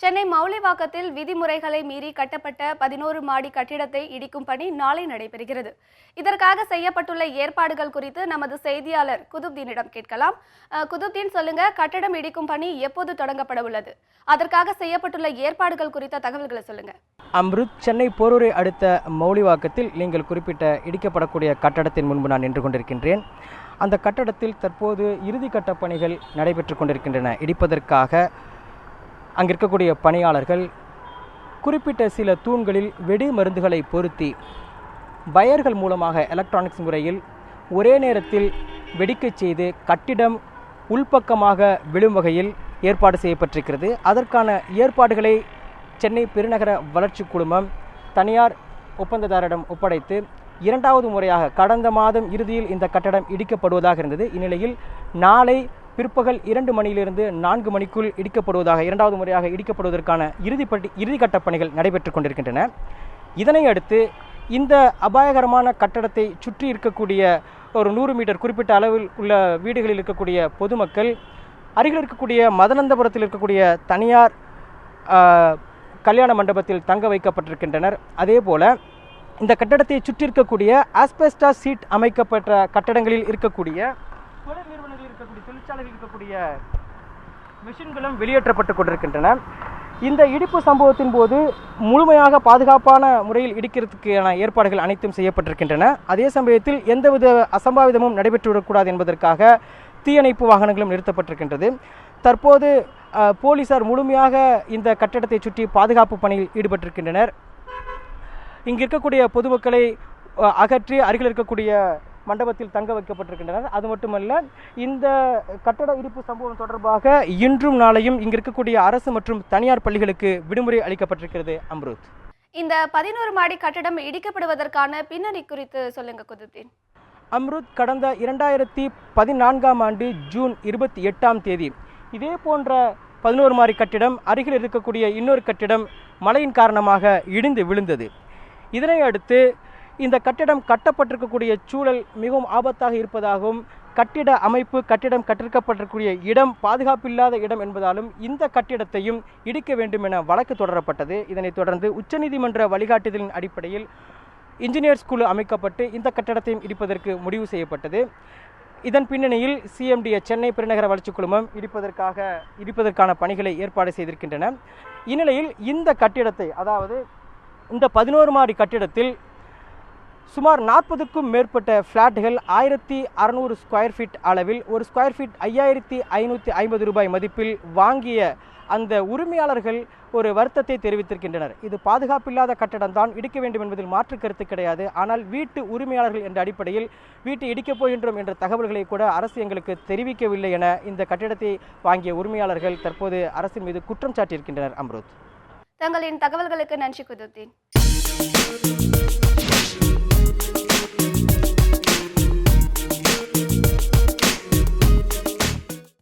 சென்னை மௌலிவாக்கத்தில் விதிமுறைகளை மீறி கட்டப்பட்ட 11 மாடி கட்டிடத்தை இடிக்கும் பணி நாளை நடைபெறுகிறது. இதற்காக செய்யப்பட்டுள்ள ஏற்பாடுகள் குறித்து நமது செய்தியாளர் குதுப்தீனிடம் கேட்கலாம். குதுப்தீன், சொல்லுங்க, கட்டடம் இடிக்கும் பணி எப்போது தொடங்கப்பட உள்ளது? அதற்காக செய்யப்பட்டுள்ள ஏற்பாடுகள் குறித்த தகவல்களை சொல்லுங்க. அம்ருத், சென்னை போரூரை அடுத்த மௌலிவாக்கத்தில் நீங்கள் குறிப்பிட்ட இடிக்கப்படக்கூடிய கட்டடத்தின் முன்பு நான் நின்று கொண்டிருக்கின்றேன். அந்த கட்டடத்தில் தற்போது இறுதி கட்ட பணிகள் நடைபெற்று கொண்டிருக்கின்றன. இடிப்பதற்காக அங்கே இருக்கக்கூடிய பணியாளர்கள் குறிப்பிட்ட சில தூண்களில் வெடி மருந்துகளை பொருத்தி வயர்கள் மூலமாக எலக்ட்ரானிக்ஸ் முறையில் ஒரே நேரத்தில் வெடிக்கச் செய்து கட்டிடம் உள்பக்கமாக விழும் வகையில் ஏற்பாடு செய்யப்பட்டிருக்கிறது. அதற்கான ஏற்பாடுகளை சென்னை பெருநகர வளர்ச்சி குழுமம் தனியார் ஒப்பந்ததாரிடம் ஒப்படைத்து இரண்டாவது முறையாக கடந்த மாதம் இறுதியில் இந்த கட்டடம் இடிக்கப்படுவதாக இருந்தது. இந்நிலையில் நாளை பிற்பகல் 2 மணியிலிருந்து 4 மணிக்குள் இடிக்கப்படுவதாக, இரண்டாவது முறையாக இடிக்கப்படுவதற்கான இறுதிக்கட்ட பணிகள் நடைபெற்று கொண்டிருக்கின்றன. இதனை அடுத்து இந்த அபாயகரமான கட்டடத்தை சுற்றி இருக்கக்கூடிய ஒரு 100 மீட்டர் குறிப்பிட்ட அளவில் உள்ள வீடுகளில் இருக்கக்கூடிய பொதுமக்கள் அருகில் இருக்கக்கூடிய மதனந்தபுரத்தில் இருக்கக்கூடிய தனியார் கல்யாண மண்டபத்தில் தங்க வைக்கப்பட்டிருக்கின்றனர். அதே போல இந்த கட்டடத்தை சுற்றி இருக்கக்கூடிய ஆஸ்பெஸ்டாஸ் சீட் அமைக்கப்பட்ட கட்டடங்களில் இருக்கக்கூடிய தொழில் நிறுவனங்களில் இருக்கக்கூடிய தொழிற்சாலைகளில் இருக்கக்கூடிய மிஷின்களும் வெளியேற்றப்பட்டு கொண்டிருக்கின்றன. இந்த இடிப்பு சம்பவத்தின் போது முழுமையாக பாதுகாப்பான முறையில் இடிக்கிறதுக்கான ஏற்பாடுகள் அனைத்தும் செய்யப்பட்டிருக்கின்றன. அதே சமயத்தில் எந்தவித அசம்பாவிதமும் நடைபெற்றுவிடக்கூடாது என்பதற்காக தீயணைப்பு வாகனங்களும் நிறுத்தப்பட்டிருக்கின்றது. தற்போது போலீசார் முழுமையாக இந்த கட்டடத்தை சுற்றி பாதுகாப்பு பணியில் ஈடுபட்டிருக்கின்றனர். இங்கு இருக்கக்கூடிய பொதுமக்களை அகற்றி அருகில் இருக்கக்கூடிய மண்டபத்தில் தங்க வைக்கப்பட்டிருக்கின்றனர். அது மட்டுமல்ல, இந்த கட்டட இடிப்பு சம்பவம் தொடர்பாக இன்றும் நாளையும் இங்கு இருக்கக்கூடிய அரசு மற்றும் தனியார் பள்ளிகளுக்கு விடுமுறை அளிக்கப்பட்டிருக்கிறது. அம்ருத், இந்த 11 மாடி கட்டடம் இடிக்கப்படுவதற்கான பின்னணி குறித்து சொல்லுங்க குதுப்தீன். அம்ருத், கடந்த 2014ஆம் ஆண்டு ஜூன் 28ஆம் தேதி இதே போன்ற 11 மாடி கட்டிடம் அருகில் இருக்கக்கூடிய இன்னொரு கட்டிடம் மழையின் காரணமாக இடிந்து விழுந்தது. இதனை அடுத்து இந்த கட்டிடம் கட்டப்பட்டிருக்கக்கூடிய சூழல் மிகவும் ஆபத்தாக இருப்பதாகவும், கட்டிட அமைப்பு கட்டிடம் கட்டிருக்கப்பட்டிருக்கக்கூடிய இடம் பாதுகாப்பில்லாத இடம் என்பதாலும் இந்த கட்டிடத்தையும் இடிக்க வேண்டும் என வழக்கு தொடரப்பட்டது. இதனைத் தொடர்ந்து உச்சநீதிமன்ற வழிகாட்டுதலின் அடிப்படையில் இன்ஜினியர்ஸ் குழு அமைக்கப்பட்டு இந்த கட்டடத்தையும் இடிப்பதற்கு முடிவு செய்யப்பட்டது. இதன் பின்னணியில் சிஎம்டிஏ சென்னை பெருநகர வளர்ச்சி குழுமம் இடிப்பதற்கான பணிகளை ஏற்பாடு செய்திருக்கின்றன. இந்நிலையில் இந்த கட்டிடத்தை, அதாவது இந்த 11 மாடி கட்டிடத்தில் சுமார் 40க்கும் மேற்பட்ட ஃப்ளாட்டுகள் 1600 ஸ்கொயர் ஃபீட் அளவில், ஒரு ஸ்கொயர் ஃபீட் 5550 ரூபாய் மதிப்பில் வாங்கிய அந்த உரிமையாளர்கள் ஒரு வருத்தத்தை தெரிவித்திருக்கின்றனர். இது பாதுகாப்பில்லாத கட்டடம் தான், இடிக்க வேண்டும் என்பதில் மாற்று கருத்து கிடையாது. ஆனால் வீட்டு உரிமையாளர்கள் என்ற அடிப்படையில் வீட்டை இடிக்கப் போகின்றோம் என்ற தகவல்களை கூட அரசு எங்களுக்கு தெரிவிக்கவில்லை என இந்த கட்டிடத்தை வாங்கிய உரிமையாளர்கள் தற்போது அரசின் மீது குற்றம் சாட்டியிருக்கின்றனர். அம்ருத், தங்களின் தகவல்களுக்கு நன்றி குதுப்தீன்.